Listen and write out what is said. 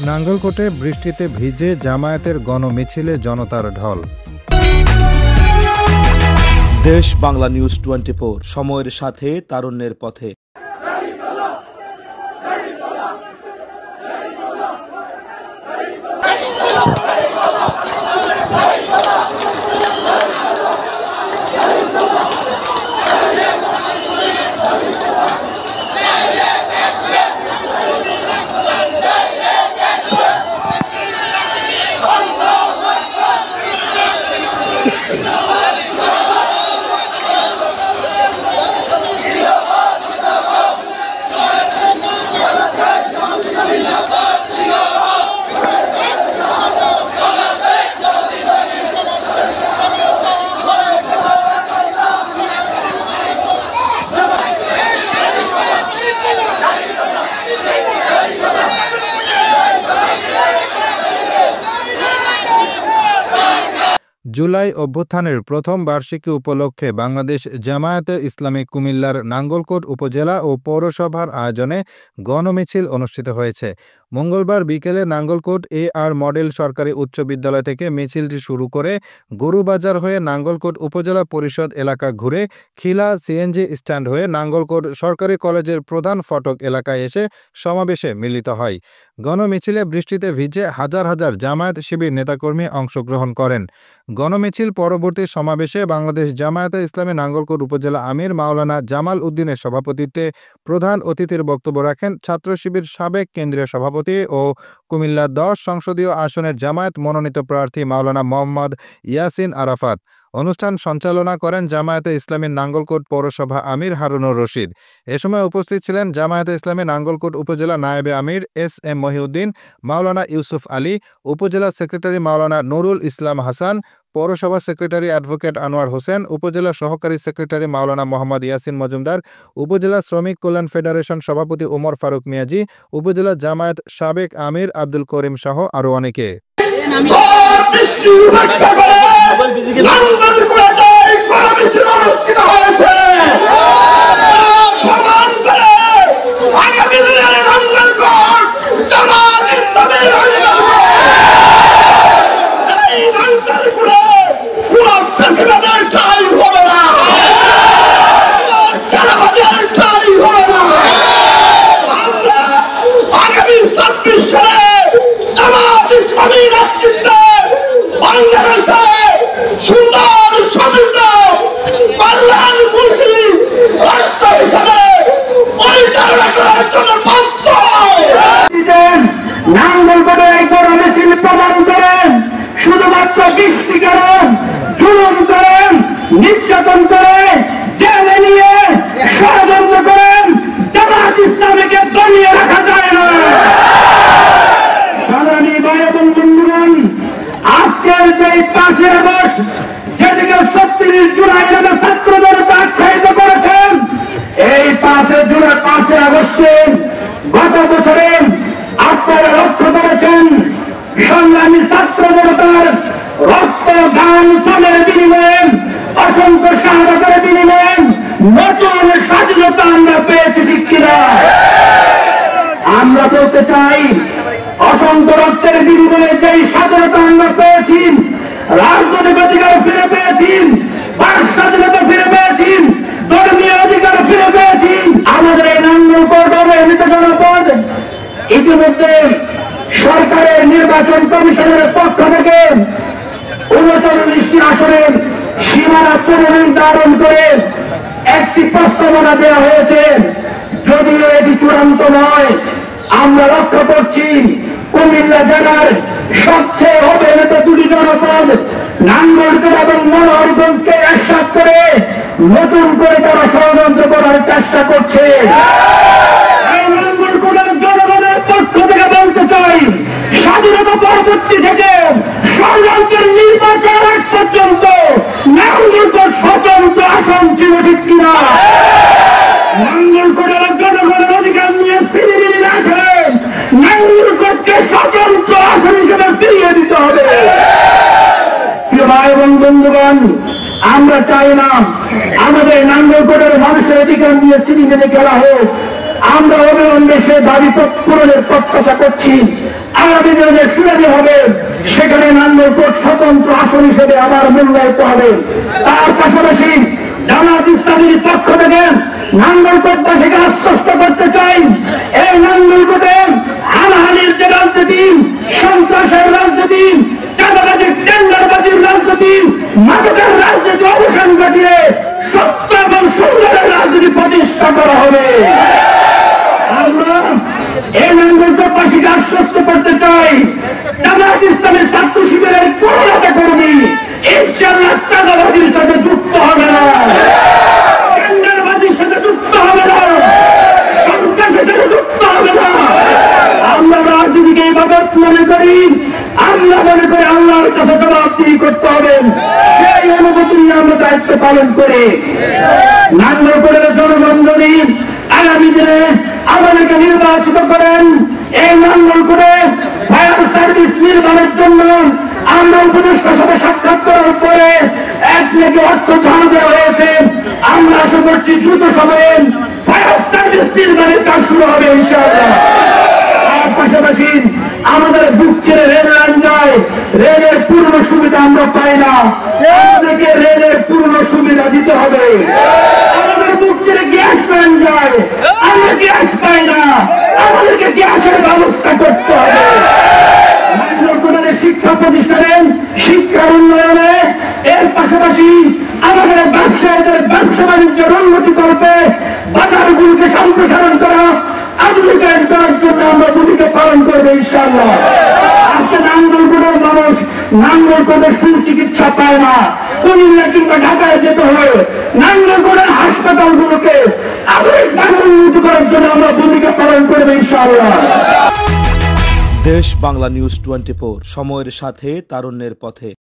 নাঙ্গলকোটে বৃষ্টিতে ভিজে জামায়াতের গণমিছিলে জনতার ঢল। দেশ বাংলা নিউজ 24, সময়ের সাথে তারুণ্যের পথে। জুলাই অভ্যুত্থানের প্রথম বার্ষিকী উপলক্ষে বাংলাদেশ জামায়াতে ইসলামী কুমিল্লার নাঙ্গলকোট উপজেলা ও পৌরসভার আয়োজনে গণমিছিল অনুষ্ঠিত হয়েছে। মঙ্গলবার বিকেলে নাঙ্গলকোট এ.আর মডেল সরকারি উচ্চ বিদ্যালয় থেকে মিছিলটি শুরু করে গরুবাজার হয়ে নাঙ্গলকোট উপজেলা পরিষদ এলাকা ঘুরে খিলা সিএনজি স্ট্যান্ড হয়ে নাঙ্গলকোট সরকারি কলেজের প্রধান ফটক এলাকায় এসে সমাবেশে মিলিত হয়। গণমিছিলে বৃষ্টিতে ভিজে হাজার হাজার জামায়াত শিবির নেতাকর্মী অংশগ্রহণ করেন। গণমিছিল পরবর্তী সমাবেশে বাংলাদেশ জামায়াতে ইসলামী নাঙ্গলকোট উপজেলা আমির মাওলানা জামাল উদ্দিনের সভাপতিত্বে প্রধান অতিথির বক্তব্য রাখেন ছাত্র শিবির সাবেক কেন্দ্রীয় সভাপতি ও কুমিল্লা 10 সংসদীয় আসনের জামায়াত মনোনীত প্রার্থী মাওলানা মোহাম্মদ ইয়াসিন আরাফাত। অনুষ্ঠান সঞ্চালনা করেন জামায়াতে ইসলামী নাঙ্গলকোট পৌরসভা আমির হারুনুর রশিদ। এ সময় উপস্থিত ছিলেন জামায়াতে ইসলামী নাঙ্গলকোট উপজেলা নায়েবে আমির এস.এম. মহিউদ্দিন, মাওলানা ইউসুফ আলী, উপজেলা সেক্রেটারি মাওলানা নুরুল ইসলাম হাসান, পৌরসভা সেক্রেটারি অ্যাডভোকেট আনোয়ার হোসেন, উপজেলা সহকারী সেক্রেটারি মাওলানা মোহাম্মদ ইয়াসিন মজুমদার, উপজেলা শ্রমিক কল্যাণ ফেডারেশন সভাপতি ওমর ফারুক মিয়াজি, উপজেলা জামায়াত সাবেক আমির আব্দুল করিম সহ আরও অনেকে। শুধুমাত্র বৃষ্টি করেন, জুলুম করেন, নির্যাতন করে জেলে নিয়ে ষড়যন্ত্র করেন, জামায়াত ইসলামীকে দমিয়ে রাখা যায় না। সাধারণ ভাই এবং বন্ধুগণ, আজকের যে 5 আগস্ট যেদিকে 36 জুলাই নামে ছাত্রদের আখ্যায়িত করেছেন, এই 5 আগস্টে গত বছরে আপনারা লক্ষ্য করেছেন সংগ্রামী ছাত্র জনতার রক্ত গান শ্রমের বিনিময়ে, অসংখ্য শাহাদাতের বিনিময়ে নতুন স্বাধীনতা আমরা পেয়েছি, ঠিক কিনা? আমরা বলতে চাই, অসংখ্য রক্তের বিনিময়ে যেই স্বাধীনতা আমরা পেয়েছি, রাজনৈতিক অধিকার ফিরে পেয়েছি, বাক স্বাধীনতা ফিরে পেয়েছি, ধর্মীয় অধিকার ফিরে পেয়েছি, আমাদের এই নাঙ্গলকোট জনপদ ইতিমধ্যে সরকারের নির্বাচন কমিশনের পক্ষ থেকে 39টি আসনের সীমানা পুনর্নির্ধারণ করে একটি প্রস্তাবনা দেওয়া হয়েছে। যদিও এটি চূড়ান্ত নয়, আমরা লক্ষ্য করছি কুমিল্লা জেলার সবচেয়ে অবহেলিত 2টি জনপদ নাঙ্গলকোট এবং মনোহরগঞ্জকে একসাথে করে নতুন করে তারা ষড়যন্ত্র করার চেষ্টা করছে। নাঙ্গলকোটের জনগণের পক্ষ থেকে বলতে চাই, স্বাধীনতা পরবর্তী থেকে ষড়যন্ত্রের নির্বাচন আগ পর্যন্ত নাঙ্গলকোট স্বতন্ত্র আসন ছিল, ঠিক কিনা? নাঙ্গলকোটের জনগণের অধিকার নিয়ে ফিরিয়ে রাখেন, নাঙ্গলকোটকে স্বতন্ত্র আসন হিসেবে ফিরিয়ে দিতে হবে। প্রিয় ভাই এবং বন্ধুগণ, আমরা চাই না আমাদের নাঙ্গলকোটের মানুষের অধিকার নিয়ে সিনেমিনে খেলা হোক। আমরা অবিলম্বে সে দাবি পূরণের প্রত্যাশা করছি। আগামী দিনে শুনানি হবে, সেখানে নাঙ্গলকোট স্বতন্ত্র আসন হিসেবে আবার মূল্যায়িত হবে। তার পাশাপাশি জামায়াত ইসলামীর পক্ষ থেকে নাঙ্গলকোটবাসীকে আশ্বস্ত করতে চাই, এই নাঙ্গলকোটে হানাহানির যে রাজনীতি, সন্ত্রাসের রাজনীতি, চাঁদাবাজির টেন্ডারবাজির রাজনীতি, মাদকের রাজনীতি অবসান ঘটিয়ে সত্য এবং সুন্দরের রাজনীতি প্রতিষ্ঠা করা হবে। আমরা এই নাঙ্গলকোটবাসীকে আশ্বস্ত করতে চাই, জামায়াত ইসলামের ছাত্র শিবিরের কোন নেতা কর্মী ইনশাআল্লাহ চাঁদাবাজির সাথে যুক্ত হবে না, টেন্ডারবাজির সাথে যুক্ত হবে না, সন্ত্রাসের সাথে যুক্ত হবে না। আমরা রাজনীতিকে ইবাদত মনে করি, আমরা মনে করি আল্লাহর কাছে জবাবদিহি করতে হবে, সেই অনুভূতি নিয়ে আমরা দায়িত্ব পালন করি। নাঙ্গলকোটের জনগণ যদি আগামী দিনে আমাদেরকে নির্বাচিত করেন, এই নাঙ্গলকোটে ফায়ার সার্ভিস নির্মাণের জন্য আমরা উপদেষ্টার সাথে সাক্ষাৎ করার পরে 1 কোটি অর্থ ছাড় দেওয়া হয়েছে। আমরা আশা করছি দ্রুত সময়ে ফায়ার সার্ভিস নির্মাণের কাজ শুরু হবে ইনশাআল্লাহ। তার পাশাপাশি আমাদের বুক ছেড়ে রেল লাইন যায়, রেলের পূর্ণ সুবিধা আমরা পাই না, আমাদেরকে রেলের পূর্ণ সুবিধা দিতে হবে। আমাদের বুক ছেড়ে গ্যাস লাইন যায়, আমরা গ্যাস পাই না, আমাদেরকে গ্যাসের ব্যবস্থা করতে হবে। নাঙ্গলকোটের শিক্ষা প্রতিষ্ঠানে শিক্ষার উন্নয়নে, এর পাশাপাশি আমাদের ব্যবসায়ীদের ব্যবসা বাণিজ্যের উন্নতি করবে, বাজারগুলোকে সম্প্রসারণ করা, আধুনিকায়ন করার জন্য আমরা ভূমিকা পালন করবো ইনশাআল্লাহ। আজকে নাঙ্গলকোটের মানুষ নাঙ্গলকোটের সুচিকিৎসা পায় না, কুমিল্লা কিংবা ঢাকায় যেতে হয়। নাঙ্গলকোটের হাসপাতালগুলোকে আধুনিকভাবে উন্নতি করার জন্য আমরা ভূমিকা পালন করবো ইনশাআল্লাহ। দেশ বাংলা নিউজ 24, সময়ের সাথে তারুণ্যের পথে।